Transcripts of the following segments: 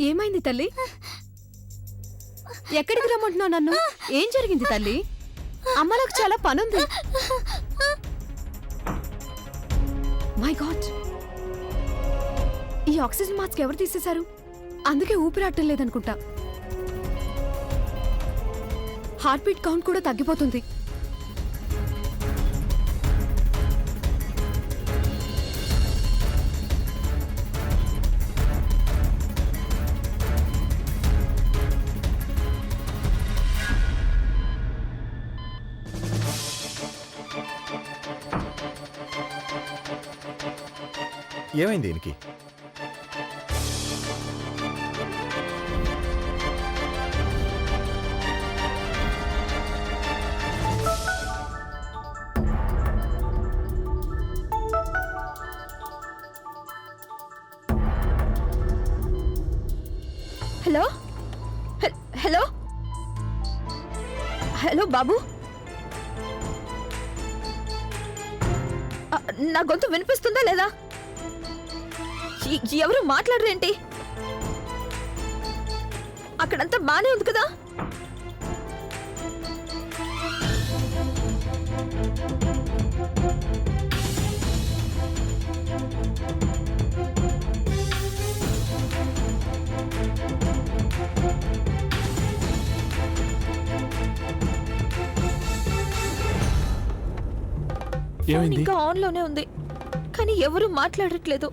ఏమైంది తల్లి? ఎక్కడికి రమ్మంటున్నావు నన్ను? ఏం జరిగింది తల్లి? అమ్మలకు చాలా పనుంది. మై గాడ్, ఈ ఆక్సిజన్ మాస్క్ ఎవరు తీసేశారు? అందుకే ఊపిరాటం లేదనుకుంటా. హార్ట్ బీట్ కౌంట్ కూడా తగ్గిపోతుంది. ఏమైంది దీనికి? హలో హలో హలో బాబు, నా గొంతు వినిపిస్తుందా లేదా? ఎవరు మాట్లాడరేంటి? అక్కడంతా బానే ఉంది కదా? ఇంకా ఆన్ లోనే ఉంది, కానీ ఎవరు మాట్లాడట్లేదు.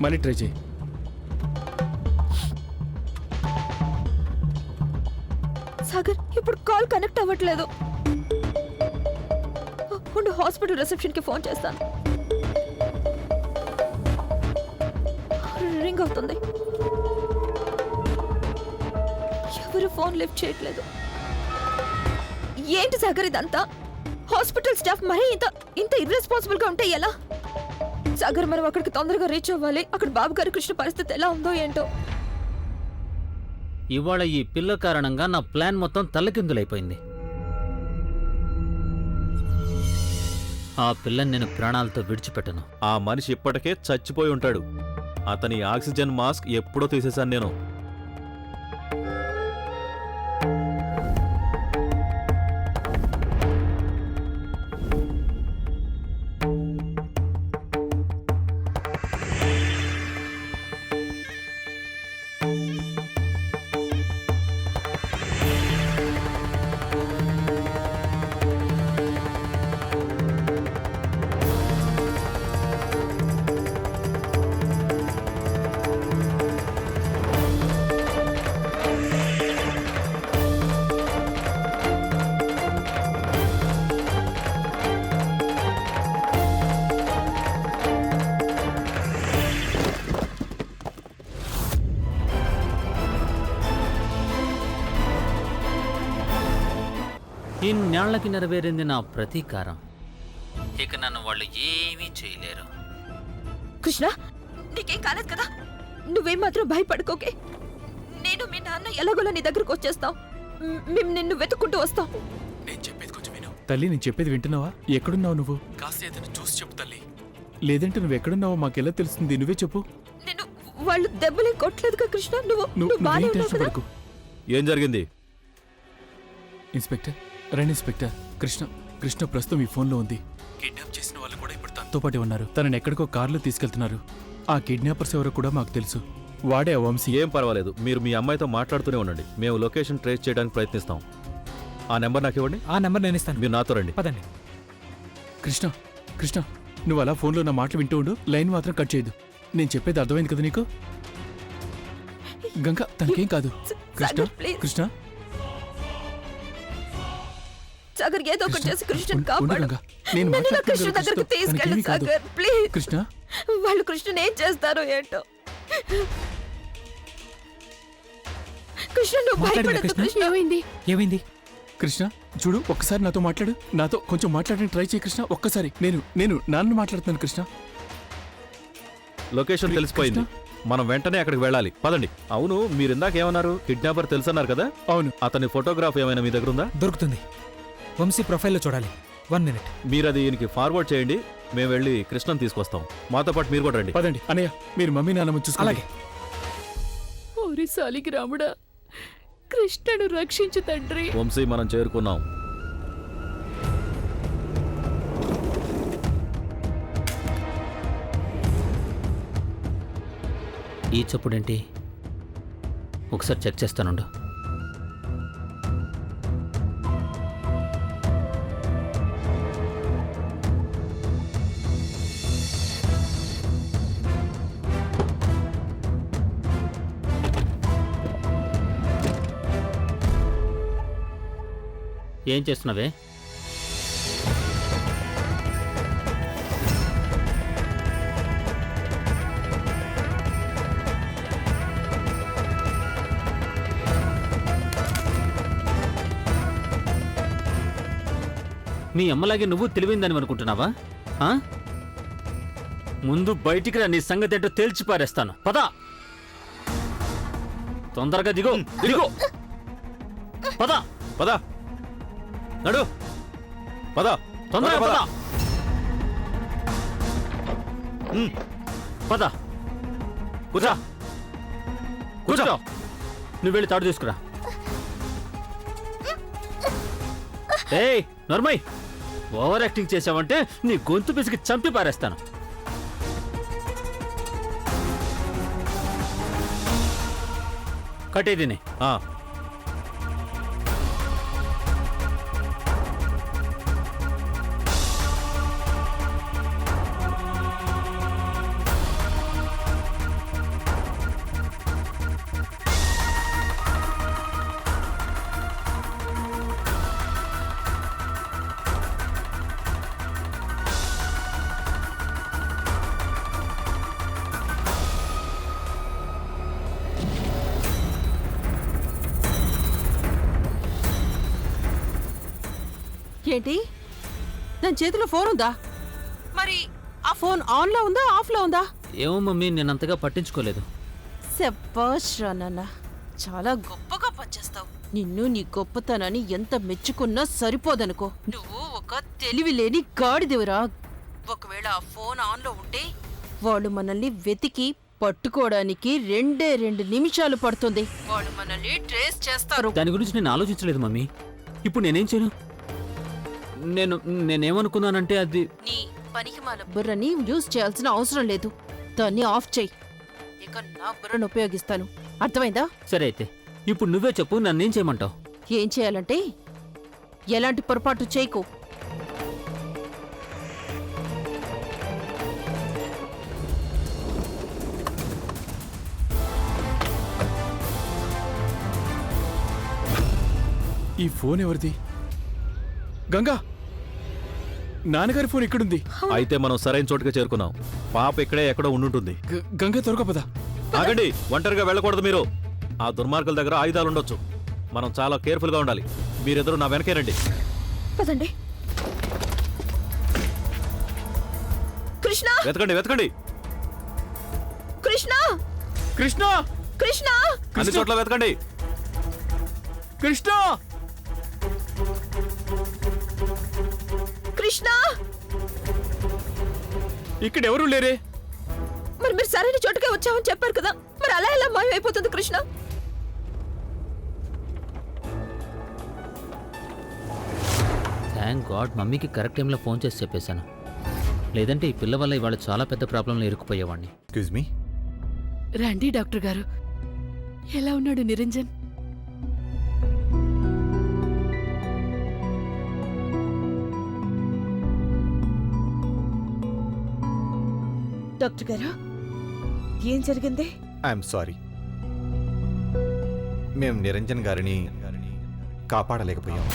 మళ్ళీ ట్రై చేయి. సాగర్, ఇప్పుడు కాల్ కనెక్ట్ అవ్వట్లేదు. ఉండు, హాస్పిటల్ రిసెప్షన్ కి ఫోన్ చేస్తాను. రింగ్ అవుతుంది. ఎవరు ఫోన్ లిఫ్ట్ చేయట్లేదు. ఏంటి సాగర్ ఇదంతా? హాస్పిటల్ స్టాఫ్ మరీ ఇంత ఇర్రెస్పాన్సిబుల్ గా ఉంటే ఎలా? సాగర్, మనం అక్కడికి తొందరగా రీచ్ అవ్వాలి. అక్కడ బాబు గారి కృష్ణ పరిస్థితి ఎలా ఉందో ఏంటో. ఇవాళ ఈ పిల్ల కారణంగా నా ప్లాన్ మొత్తం తల్లకిందులైపోయింది. ఆ పిల్లని నేను ప్రాణాలతో విడిచిపెట్టను. ఆ మనిషి ఇప్పటికే చచ్చిపోయి ఉంటాడు. అతని ఆక్సిజన్ మాస్క్ ఎప్పుడో తీసేశాను నేను. ఇన్నేళ్లకి నెరవేరింది నా ప్రతీకారం. ఇక నన్ను వాళ్ళు ఏమీ చేయలేరు. కృష్ణ, నీకేం కాలేదు కదా? నువ్వేం మాత్రం భయపడుకోకే. నేను మీ నాన్న ఎలాగోలా నీ దగ్గరకు వచ్చేస్తాం. మేము నిన్ను వెతుక్కుంటూ వస్తాం. నేను చెప్పేది కొంచెం విను. తల్లి, నేను చెప్పేది వింటున్నావా? ఎక్కడున్నావు నువ్వు? కాస్త ఏదైనా చూసి చెప్పు తల్లి. లేదంటే నువ్వు ఎక్కడున్నావో మాకెలా తెలుస్తుంది? నువ్వే చెప్పు. నేను వాళ్ళు దెబ్బలే కొట్టలేదుగా కృష్ణ. నువ్వు బానే ఉన్నావు కదా? ఏం జరిగింది? ఇన్స్పెక్టర్, రండి ఇన్స్పెక్టర్. కృష్ణ ప్రస్తుతం ఈ ఫోన్లో ఉంది. కిడ్నాప్ చేసిన వాళ్ళు కూడా ఇప్పుడు తనతో పాటు ఉన్నారు. తనని ఎక్కడికో కారులో తీసుకెళ్తున్నారు. ఆ కిడ్నాపర్స్ ఎవరో కూడా మాకు తెలుసు. వాడే ఆ వంశీ. ఏం పర్వాలేదు, మీరు మీ అమ్మాయితో మాట్లాడుతూనే ఉండండి. మేము లొకేషన్ ట్రేస్ చేయడానికి ప్రయత్నిస్తాం. ఆ నెంబర్ నాకు ఇవ్వండి. ఆ నెంబర్ నేను ఇస్తాను. మీరు నాతో రండి. పదండి. కృష్ణ, నువ్వు అలా ఫోన్లో నా మాటలు వింటూ ఉండు. లైన్ మాత్రం కట్ చేయదు. నేను చెప్పేది అర్థమైంది కదా నీకు? గంగా, తనకేం కాదు. కృష్ణ సాగర్, ఏదో ఒకటి చేసి కృష్ణని కాపాడు. నేను నన్ను కృష్ణ దగ్గరికి తీసుకెళ్ళు సాగర్, ప్లీజ్. కృష్ణ, వాళ్ళు కృష్ణని ఏం చేస్తారో ఏంటో. కృష్ణ, నువ్వు భయపడద్దు. కృష్ణ, ఏమైంది? కృష్ణ చూడు, ఒక్కసారి నాతో మాట్లాడు. నాతో కొంచెం మాట్లాడడానికి ట్రై చేయి కృష్ణ. ఒక్కసారి. నేను నాన్న మాట్లాడుతున్నాను కృష్ణ. లొకేషన్ తెలిసిపోయింది. మనం వెంటనే అక్కడికి వెళ్ళాలి. పదండి. అవును, మీరు ఇందాక ఏమన్నారు? కిడ్నాపర్ తెలుసన్నారు కదా? అవును. అతని ఫోటోగ్రాఫ్ ఏమైనా మీ దగ్గర ఉందా? దొరుకుతుంది. వంశీ ప్రొఫైల్లో చూడాలి. 1 minute. మీరు అది ఈయనకి ఫార్వర్డ్ చేయండి. మేము వెళ్ళి కృష్ణను తీసుకొస్తాం. మాతో పాటు మీరు కూడా రండి. పదండి. అన్నయ్య, మీరు మమ్మీ నాన్నమ్మ చూసుకో. అలాగే. ఓ ఓరి సాలిగ్రాముడా, కృష్ణను రక్షించు తండ్రి. వంశీ మనం చేరుకున్నాం. ఈ చప్పుడేంటి? ఒకసారి చెక్ చేస్తానుండు. ఏం చేస్తున్నావే? మీ అమ్మలాగే నువ్వు తెలివిందని అనుకుంటున్నావా? ఆ? ముందు బయటికి రా, నీ సంగతి ఏంటో తేల్చి పారేస్తాను. పద, తొందరగా దిగో. దిగో, పద పద, నడు, పద, తొందరగా పద. పద, కూర్చో. కూర్చో. నువ్వు వెళ్ళి తాడు తీసుకురా. ఏయ్ నర్మయ్, ఓవర్ యాక్టింగ్ చేసావంటే నీ గొంతు పిసికి చంపి పారేస్తాను. కట్టేదిని. ఆ, ఏంటి, దాని చేతిలో ఫోన్ ఉందా? మరి ఆ ఫోన్ ఆన్లో ఉందా ఆఫ్లో ఉందా? ఏమో మమ్మీ, నేను అంతగా పట్టించుకోలేదు. శభాష్ రా నాన్న, చాలా గొప్పగా పనిచేస్తావు. నిన్ను నీ గొప్పతనాన్ని ఎంత మెచ్చుకున్నా సరిపోదనుకో. నువ్వు ఒక తెలివి లేని గాడిదివరా. ఒకవేళ ఆ ఫోన్ ఆన్లో ఉంటే వాళ్ళు మనల్ని వెతికి పట్టుకోవడానికి 2 నిమిషాలు పడుతుంది. వాళ్ళు మనల్ని ట్రేస్ చేస్తారు. దాని గురించి నేను ఆలోచించలేదు మమ్మీ. ఇప్పుడు నేనేం చేయను? నేనేమనుకున్నానంటే అది నీ పనికిమాల బుర్రని యూజ్ చేయాల్సిన అవసరం లేదు. దాన్ని ఆఫ్ చెయ్యి. ఇక నా బుర్రను ఉపయోగిస్తాను. అర్థమైందా? సరే అయితే ఇప్పుడు నువ్వే చెప్పు, నన్నేం చేయమంటావు? ఏం చేయాలంటే ఎలాంటి పొరపాటు చేయకు. ఈ ఫోన్ ఎవరిది? గంగా, నాన్నగారి ఫోన్ ఇక్కడుంది. అయితే మనం సరైన చోటుగా చేరుకున్నాం. పాప ఇక్కడే ఎక్కడో ఉండుంటుంది. గంగా త్వరగా పద. ఆగండి, ఒంటరిగా వెళ్ళకూడదు మీరు. ఆ దుర్మార్గుల దగ్గర ఆయుధాలు ఉండొచ్చు. మనం చాలా కేర్ఫుల్ గా ఉండాలి. మీరెద్దరూ నా వెనకే రండి. పదండి. కృష్ణ, వెతకండి, వెతకండి. కృష్ణ, కృష్ణ, కృష్ణ, అన్ని చోట్ల వెతకండి. కృష్ణ, కృష్ణ. ఇక్కడ ఎవరూ లేరే. మరి మీరు సరైన చోటుకే వచ్చామని చెప్పారు కదా, మరి అలా ఎలా మాయమైపోతుంది కృష్ణ? థ్యాంక్ గాడ్ మమ్మీకి కరెక్ట్ టైంలో ఫోన్ చేసి చెప్పేశాను. లేదంటే ఈ పిల్ల వల్ల ఇవాళ చాలా పెద్ద ప్రాబ్లంలో ఇరుక్కుపోయేవాడిని. Excuse me. రండి డాక్టర్ గారు. ఎలా ఉన్నాడు నిరంజన్? డాక్టర్ గారు, ఏం జరిగింది? I'm sorry. మేము నిరంజన్ గారిని కాపాడలేకపోయాం.